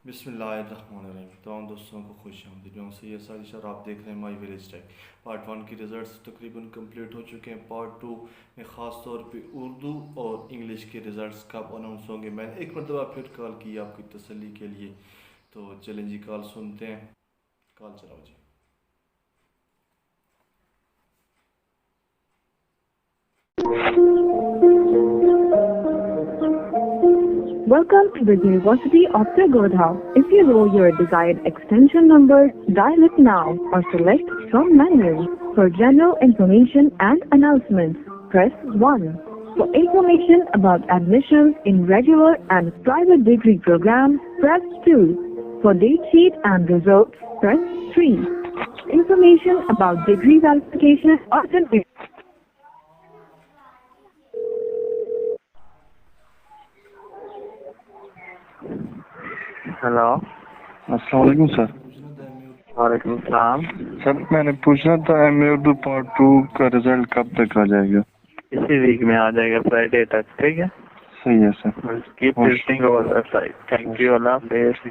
बिस्मिल्लाहिर्रहमानिर्रहीम। तमाम दोस्तों को खुश आमदीद। मैं सैयद साजिद सर, आप देख रहे हैं माई विलेज टेक। पार्ट 1 की रिज़ल्ट्स तकरीबन कंप्लीट हो चुके हैं। पार्ट 2 में ख़ास तौर पे उर्दू और इंग्लिश के रिज़ल्ट्स कब अनाउंस होंगे, मैंने एक मरतबा फिर कॉल की आपकी तसल्ली के लिए। तो चलें जी, कॉल सुनते हैं। कॉल चलाओ जी। Welcome to the University of Pagoda. If you know your desired extension number, dial it now or select from menu. For general information and announcements, press 1. For information about admissions in regular and private degree programs, press 2. For date sheet and results, press 3. Information about degree verification or certificate. Hello, अस्सलाम वालेकुम sir. वालेकुम सलाम। Sir मैंने पूछना था M A Urdu part 2 का result कब तक आ जाएगा? इसी वीक में आ जाएगा, फ्राइडे तक। ठीक है, सही है sir. Keep visiting our website. Thank you, अल्लाह हाफिज़।